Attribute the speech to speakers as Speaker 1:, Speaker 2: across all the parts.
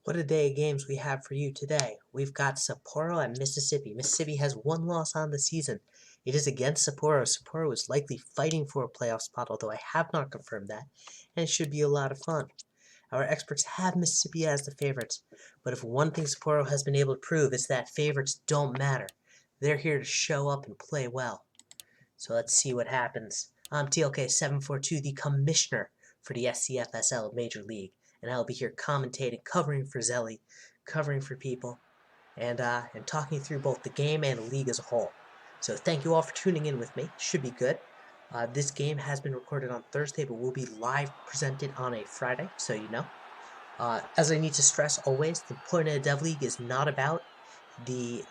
Speaker 1: What a day of games we have for you today. We've got Sapporo and Mississippi. Mississippi has one loss on the season. It is against Sapporo. Sapporo is likely fighting for a playoff spot, although I have not confirmed that, and it should be a lot of fun. Our experts have Mississippi as the favorites, but if one thing Sapporo has been able to prove is that favorites don't matter. They're here to show up and play well. So let's see what happens. I'm TLK742, the commissioner for the SCFSL Major League, and I'll be here commentating, covering for Zelly, covering for people, and talking through both the game and the league as a whole. So thank you all for tuning in with me. Should be good. This game has been recorded on Thursday, but will be live presented on a Friday, so you know. As I need to stress always, the point of the Dev League is not about the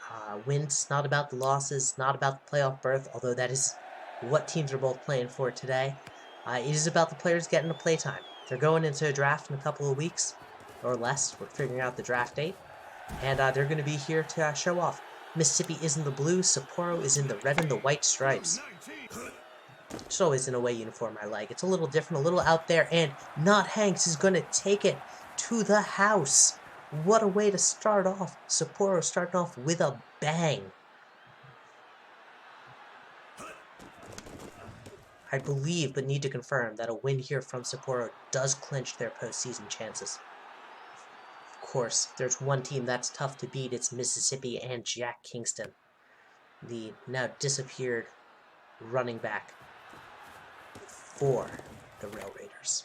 Speaker 1: wins, not about the losses, not about the playoff berth, although that is what teams are both playing for today. It is about the players getting to play time. They're going into a draft in a couple of weeks, or less. We're figuring out the draft date, and they're going to be here to show off. Mississippi is in the blue, Sapporo is in the red and the white stripes. It's always in a away uniform I like. It's a little different, a little out there, and Not Hanks is going to take it to the house. What a way to start off. Sapporo starting off with a bang. I believe, but need to confirm, that a win here from Sapporo does clinch their postseason chances. Of course, if there's one team that's tough to beat, it's Mississippi and Jack Kingston, the now disappeared running back for the Railraiders.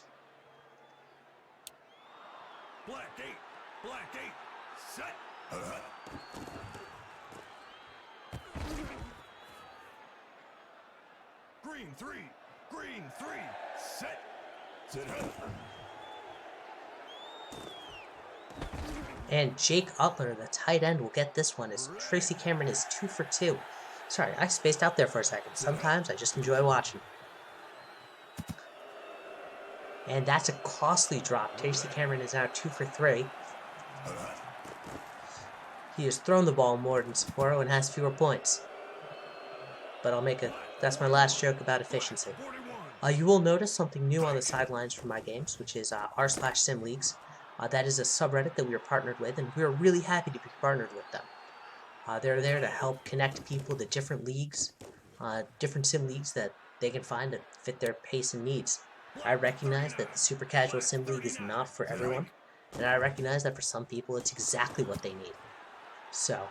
Speaker 2: Black 8, set. Green 3, set.
Speaker 1: And Jake Utler, the tight end, will get this one as Tracy Cameron is 2 for 2. Sorry, I spaced out there for a second. Sometimes I just enjoy watching. And that's a costly drop. Tracy Cameron is now 2 for 3. He has thrown the ball more than Sapporo and has fewer points. But that's my last joke about efficiency. You will notice something new on the sidelines for my games, which is r/SimLeagues. That is a subreddit that we are partnered with, and we are really happy to be partnered with them. They're there to help connect people to different leagues, different sim leagues that they can find that fit their pace and needs. I recognize that the super casual sim league is not for everyone, and I recognize that for some people it's exactly what they need. So,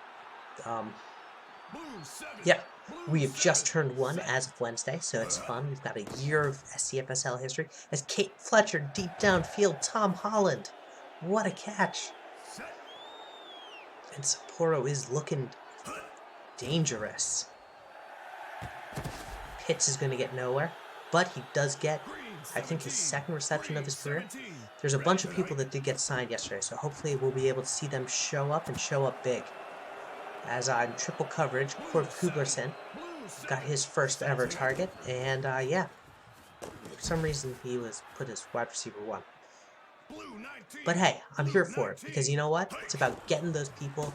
Speaker 1: yeah, we have just turned 1 as of Wednesday, so it's fun. We've got a year of SCFSL history. As Kate Fletcher deep downfield, Tom Holland. What a catch. And Sapporo is looking dangerous. Pitts is going to get nowhere, but he does get, I think, his second reception of his career. There's a bunch of people that did get signed yesterday, so hopefully we'll be able to see them show up and show up big. As in triple coverage, Cord Kublerson got his first ever target, and yeah, for some reason he was put as wide receiver 1. But hey, I'm here for it, because you know what? It's about getting those people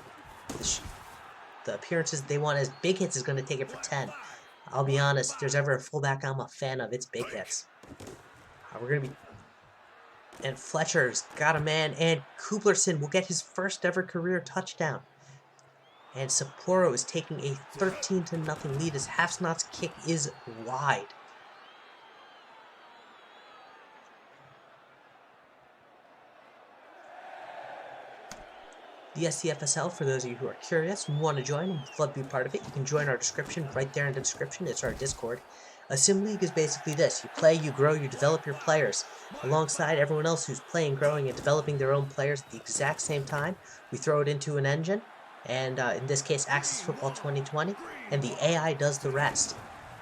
Speaker 1: the appearances they want. As big hits is going to take it for 10. I'll be honest, if there's ever a fullback I'm a fan of, it's big hits. We're going to be... And Fletcher's got a man, and Kublerson will get his first ever career touchdown. And Sapporo is taking a 13-0 lead as Hafsnot's kick is wide. The SCFSL, for those of you who are curious and want to join and would love to be part of it, you can join our description right there in the description. It's our Discord. A sim league is basically this. You play, you grow, you develop your players. Alongside everyone else who's playing, growing, and developing their own players at the exact same time, we throw it into an engine, and in this case, Access Football 2020, and the AI does the rest.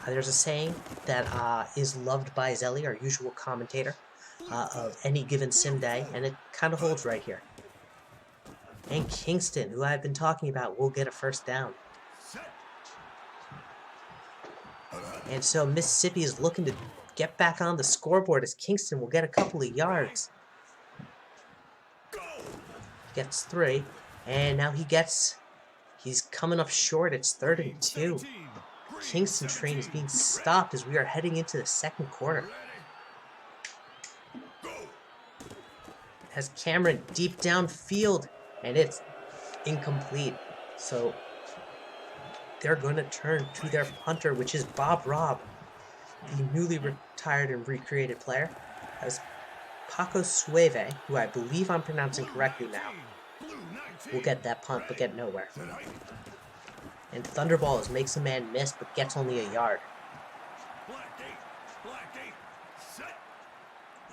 Speaker 1: There's a saying that is loved by Zelly, our usual commentator, of any given sim day, and it kind of holds right here. And Kingston, who I've been talking about, will get a first down. And so Mississippi is looking to get back on the scoreboard as Kingston will get a couple of yards. He gets 3, and now he's coming up short. It's 3rd and 2. Kingston train is being stopped as we are heading into the second quarter. Has Cameron deep downfield, and it's incomplete. So they're going to turn to their punter, which is Bob Robb, the newly retired and recreated player. As Paco Sueve, who I believe I'm pronouncing correctly now, will get that punt but get nowhere. And Thunderballs makes a man miss but gets only a yard.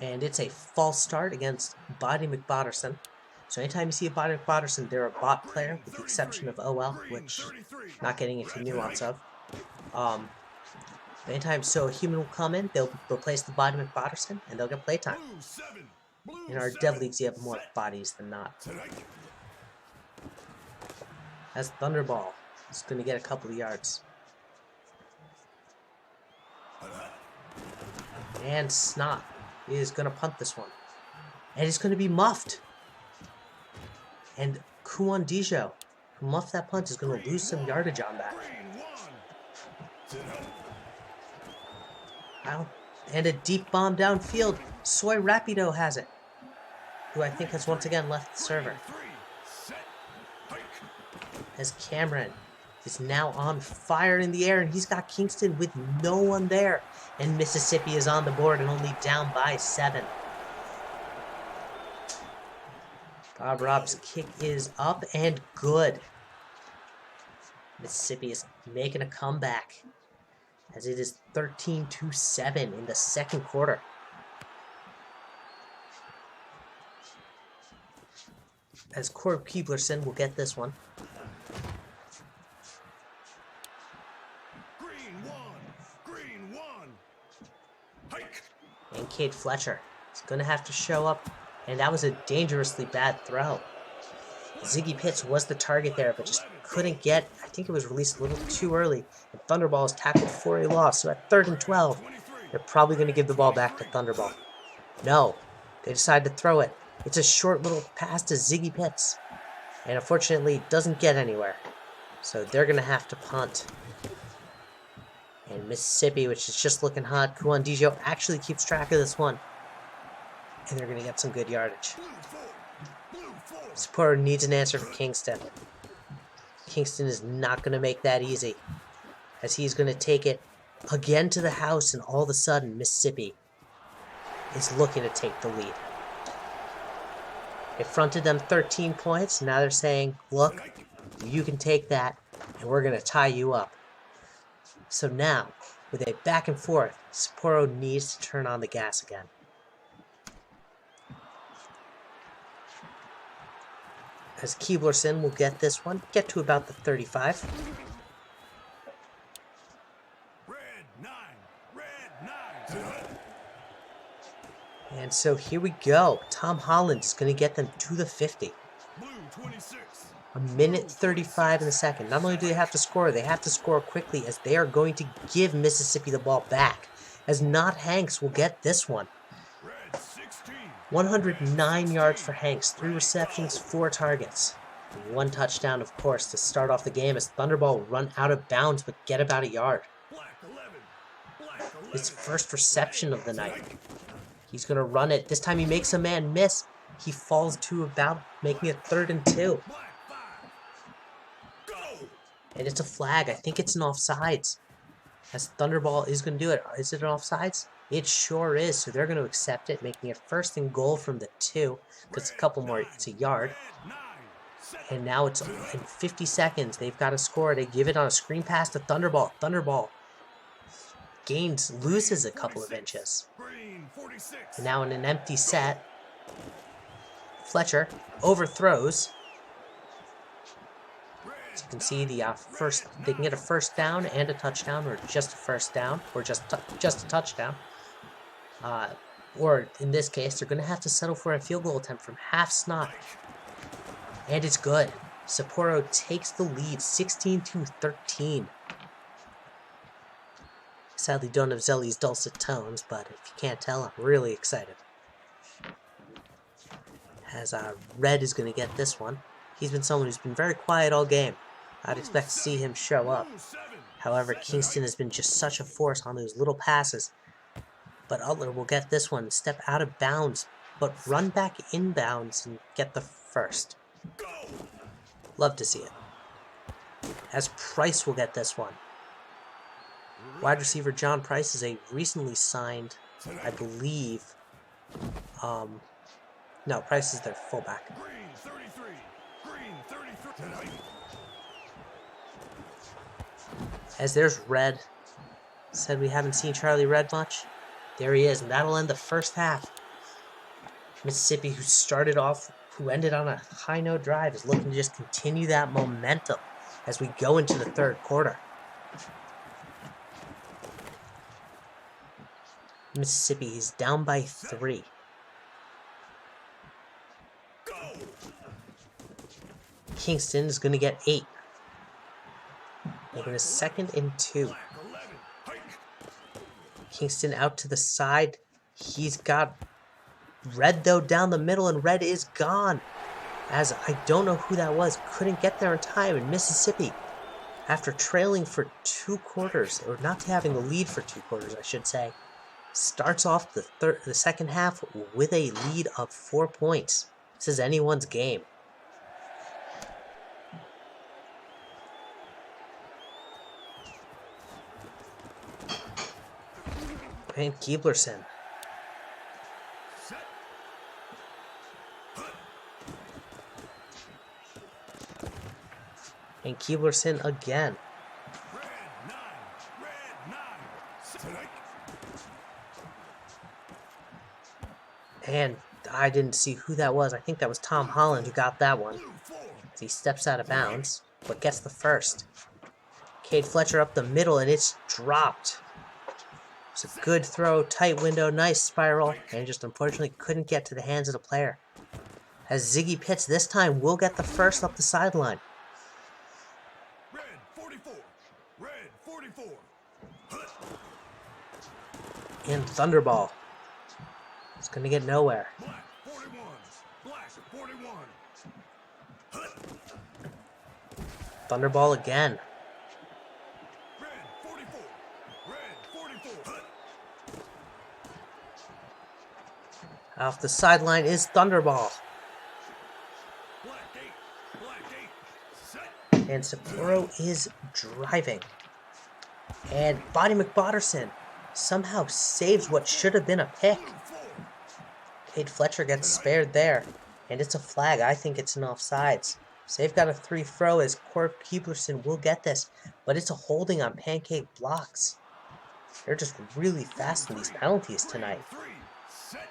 Speaker 1: And it's a false start against Body McBotterson. So anytime you see a Body McBotterson, they're a bot player, with the exception of OL, which not getting into nuance of. Anytime so a human will come in, they'll replace the Body McBotterson, and they'll get playtime. In our Dev Leagues, you have more bodies than not. As Thunderball is going to get a couple of yards. And Snot is going to punt this one. And it's going to be muffed. And Kuan Dijo, who muffed that punt, is going to lose some yardage on that. And a deep bomb downfield. Soy Rapido has it, who I think has once again left the server. As Cameron is now on fire in the air, and he's got Kingston with no one there. And Mississippi is on the board and only down by 7. Bob Robb's kick is up and good. Mississippi is making a comeback, as it is 13-7 in the second quarter. As Corb Keeblerson will get this one. And Cade Fletcher is going to have to show up, and that was a dangerously bad throw. Ziggy Pitts was the target there, but just couldn't get, I think it was released a little too early, and Thunderball is tackled for a loss. So at 3rd and 12, they're probably going to give the ball back to Thunderball. No, they decide to throw it. It's a short little pass to Ziggy Pitts, and unfortunately it doesn't get anywhere. So they're going to have to punt. And Mississippi, which is just looking hot, Kuan Dijo actually keeps track of this one. And they're going to get some good yardage. Sapporo needs an answer for Kingston. Kingston is not going to make that easy, as he's going to take it again to the house, and all of a sudden Mississippi is looking to take the lead. It fronted them 13 points. Now they're saying, look, you can take that, and we're going to tie you up. So now, with a back and forth, Sapporo needs to turn on the gas again. As Keeblerson will get this one, get to about the 35. And so here we go. Tom Holland is going to get them to the 50. A minute 35 in the second. Not only do they have to score, they have to score quickly, as they are going to give Mississippi the ball back. As Not Hanks will get this one. 109 yards for Hanks, 3 receptions, 4 targets. And 1 touchdown, of course, to start off the game, as Thunderball will run out of bounds but get about a yard. His first reception of the night. He's going to run it. This time he makes a man miss. He falls to about making it 3rd and 2. And it's a flag. I think it's an offsides, as Thunderball is going to do it. Is it an offsides? It sure is. So they're going to accept it, making it 1st and goal from the 2. Because a couple more, it's a yard. And now it's in 50 seconds. They've got to score. They give it on a screen pass to Thunderball. Thunderball loses a couple of inches. And now in an empty set, Fletcher overthrows. As you can see, they can get a 1st down and a touchdown, or just a 1st down, or just a touchdown. Or in this case, they're going to have to settle for a field goal attempt from half Snot. And it's good. Sapporo takes the lead, 16-13. Sadly, don't have Zelly's dulcet tones, but if you can't tell, I'm really excited. As Red is going to get this one. He's been someone who's been very quiet all game. I'd expect to see him show up. However, Kingston has been just such a force on those little passes. But Utler will get this one, step out of bounds but run back inbounds and get the first.
Speaker 2: Go.
Speaker 1: Love to see it. As Price will get this one. Wide receiver John Price is a recently signed, I believe, no, Price is their fullback.
Speaker 2: Green 33. Green 33. Tonight.
Speaker 1: As there's Red. Said we haven't seen Charlie Red much. There he is, and that'll end the first half. Mississippi, who ended on a high note drive, is looking to just continue that momentum as we go into the third quarter. Mississippi is down by 3.
Speaker 2: Go.
Speaker 1: Kingston is going to get 8. Making a 2nd and 2.
Speaker 2: Black 11. Hike.
Speaker 1: Kingston out to the side. He's got Red, though, down the middle, and Red is gone. As I don't know who that was. Couldn't get there in time, and Mississippi, after trailing for 2 quarters, or not having the lead for 2 quarters, I should say, starts off the second half with a lead of 4 points. This is anyone's game. And Keeblerson.
Speaker 2: Set.
Speaker 1: And Keeblerson again.
Speaker 2: Red 9. Red 9. Tonight.
Speaker 1: And I didn't see who that was. I think that was Tom Holland who got that one.
Speaker 2: Blue 4.
Speaker 1: As he steps out of bounds, but gets the first. Cade Fletcher up the middle, and it's dropped. It's a good throw, tight window, nice spiral, and just unfortunately couldn't get to the hands of the player. As Ziggy Pitts this time will get the first up the sideline.
Speaker 2: Red 44. Red 44.
Speaker 1: And Thunderball. It's going to get nowhere.
Speaker 2: Black 41. Black 41.
Speaker 1: Thunderball again.
Speaker 2: Red 44. Red 44.
Speaker 1: Off the sideline is Thunderball.
Speaker 2: Black 8. Black 8. Set.
Speaker 1: And Sapporo is driving. And Bonnie McBotterson somehow saves what should have been a pick.
Speaker 2: Blue 4.
Speaker 1: Cade Fletcher gets spared there. And it's a flag. I think it's an offsides. So they've got a 3 throw as Corp Keeblerson will get this. But it's a holding on pancake blocks. They're just really fast in these penalties tonight.
Speaker 2: 3. Set.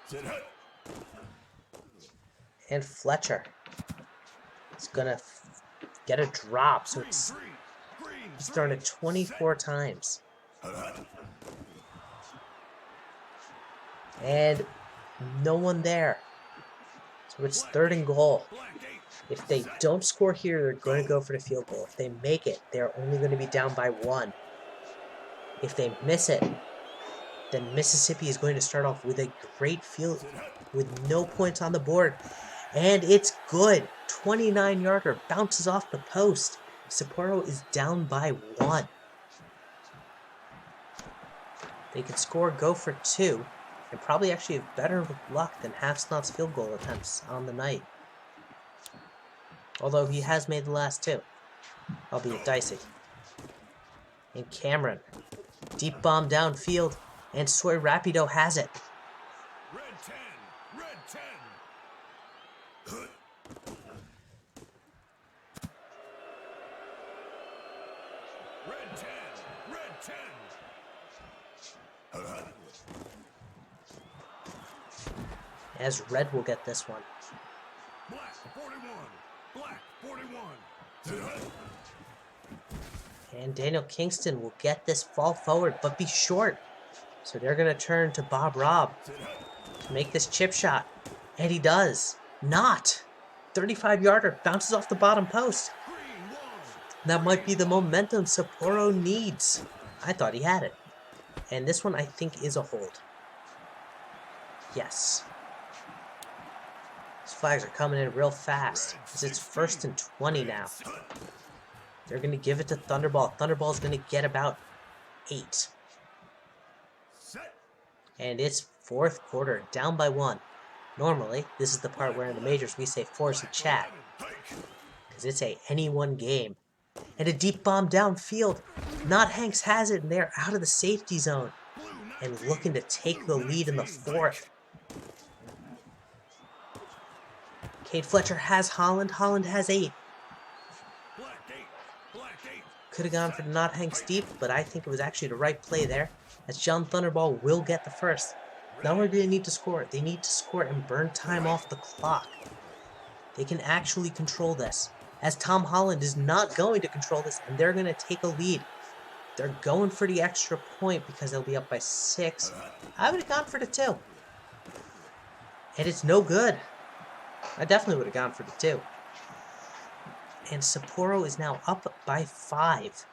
Speaker 2: Set. Hut.
Speaker 1: And Fletcher is going to get a drop. So
Speaker 2: Green
Speaker 1: it's
Speaker 2: 3. Green
Speaker 1: he's thrown it 24 times. And no one there. So it's 3rd and goal.
Speaker 2: Black 8.
Speaker 1: If they don't score here, they're going to go for the field goal. If they make it, they're only going to be down by 1. If they miss it, then Mississippi is going to start off with a great field with no points on the board. And it's good. 29-yarder bounces off the post. Sapporo is down by 1. They can score, go for 2, and probably actually have better luck than Halfsnott's field goal attempts on the night. Although he has made the last 2, albeit dicey. And Cameron, deep bomb downfield, and Soy Rapido has it.
Speaker 2: Red 10. Red 10. Red 10. Red 10.
Speaker 1: As Red will get this one.
Speaker 2: Black 41. Black 41.
Speaker 1: And Daniel Kingston will get this fall forward, but be short. So they're going to turn to Bob Robb to make this chip shot. And he does. Not. 35-yarder bounces off the bottom post.
Speaker 2: Green 1.
Speaker 1: That might be the momentum Sapporo needs. I thought he had it. And this one I think is a hold. Yes. These flags are coming in real fast. It's 1st and 20 now. They're going to give it to Thunderball. Thunderball's going to get about 8.
Speaker 2: Set.
Speaker 1: And it's fourth quarter, down by 1. Normally, this is the part where in the majors we say force a chat, because it's a anyone game. And a deep bomb downfield. Not Hanks has it, and they're out of the safety zone and looking to take the lead in the fourth. Cade Fletcher has Holland. Holland has 8. Could have gone for the not Hanks deep, but I think it was actually the right play there, as John Thunderball will get the first. Not only do they need to score, they need to score and burn time off the clock. They can actually control this, as Tom Holland is not going to control this, and they're going to take a lead. They're going for the extra point because they'll be up by 6. I would have gone for the 2. And it's no good. I definitely would have gone for the 2. And Sapporo is now up by 5.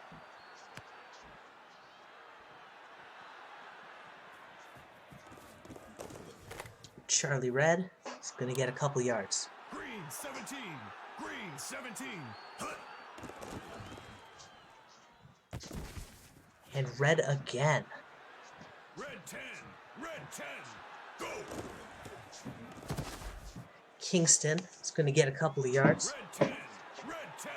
Speaker 1: Charlie Red is going to get a couple yards.
Speaker 2: Green 17. Green 17.
Speaker 1: And Red again.
Speaker 2: Red 10. Red 10. Go.
Speaker 1: Kingston is going to get a couple of yards.
Speaker 2: Red 10. Red 10.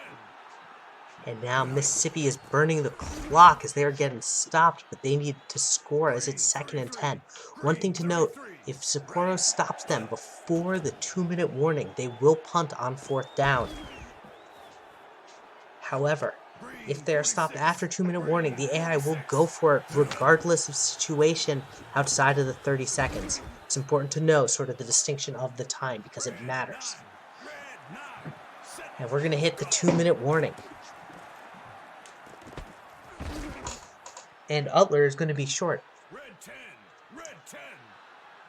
Speaker 1: And now Mississippi is burning the clock as they are getting stopped, but they need to score as it's 2nd and 10. One thing to note, if Sapporo stops them before the 2-minute warning, they will punt on 4th down. However, if they are stopped after 2-minute warning, the AI will go for it regardless of situation outside of the 30 seconds. It's important to know sort of the distinction of the time because it matters. And we're going to hit the 2-minute warning. And Utler is going to be short.
Speaker 2: Red 10. Red 10.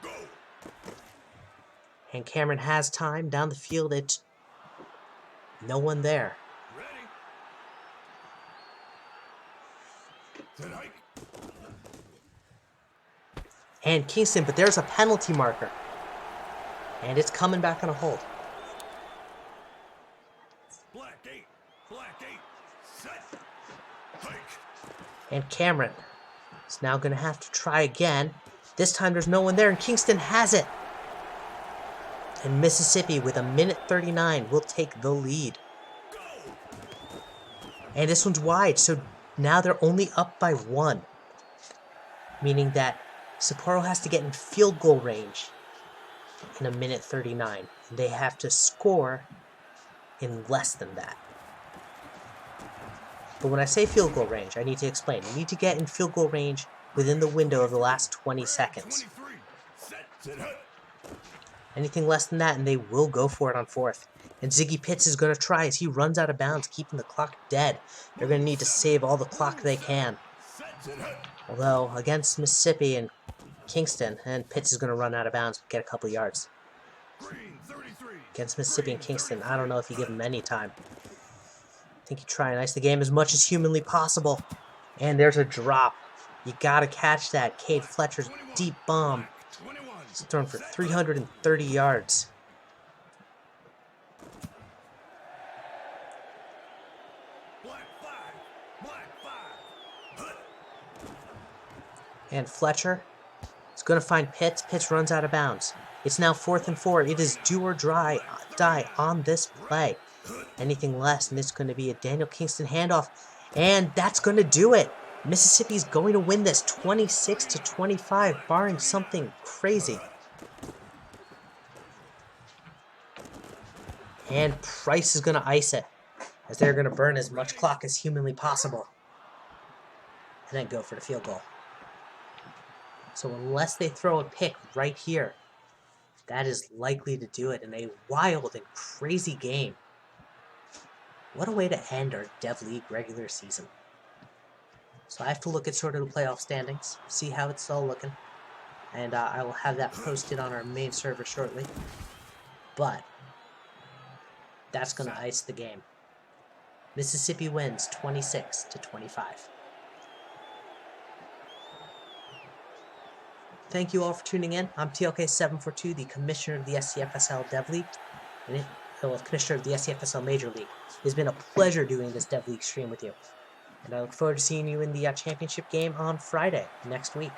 Speaker 2: Go.
Speaker 1: And Cameron has time down the field. It's no one there.
Speaker 2: Ready. Set hike.
Speaker 1: And Kingston, but there's a penalty marker. And it's coming back on a hold.
Speaker 2: Black 8. Black 8. Set. Hike.
Speaker 1: And Cameron is now going to have to try again. This time there's no one there, and Kingston has it. And Mississippi, with 1:39, will take the lead.
Speaker 2: Go.
Speaker 1: And this one's wide, so now they're only up by 1. Meaning that Sapporo has to get in field goal range in 1:39. They have to score in less than that. But when I say field goal range, I need to explain. You need to get in field goal range within the window of the last 20 seconds.
Speaker 2: 23. Set. Set hike.
Speaker 1: Anything less than that, and they will go for it on 4th. And Ziggy Pitts is going to try as he runs out of bounds, keeping the clock dead. They're going to need to save all the clock they can.
Speaker 2: Set hike.
Speaker 1: Although, against Mississippi and Kingston, and Pitts is going to run out of bounds, get a couple yards.
Speaker 2: Green 33.
Speaker 1: Against Mississippi and Kingston, I don't know if you give them any time. I think you try and ice the game as much as humanly possible. And there's a drop. You got to catch that. Cade Fletcher's deep bomb.
Speaker 2: 21.
Speaker 1: It's thrown for 330 yards.
Speaker 2: Black 5. Black 5. Hut.
Speaker 1: And Fletcher is going to find Pitts. Pitts runs out of bounds. It's now 4th and 4. It is do or die on this play. Anything less, and it's going to be a Daniel Kingston handoff. And that's going to do it. Mississippi's going to win this 26-25, barring something crazy. And Price is going to ice it, as they're going to burn as much clock as humanly possible. And then go for the field goal. So unless they throw a pick right here, that is likely to do it in a wild and crazy game. What a way to end our Dev League regular season. So I have to look at sort of the playoff standings, see how it's all looking. And I will have that posted on our main server shortly. But that's going to ice the game. Mississippi wins 26-25. Thank you all for tuning in. I'm TLK742, the Commissioner of the SCFSL Dev League, and Commissioner of the SCFSL Major League. It's been a pleasure doing this Dev League stream with you. And I look forward to seeing you in the championship game on Friday next week.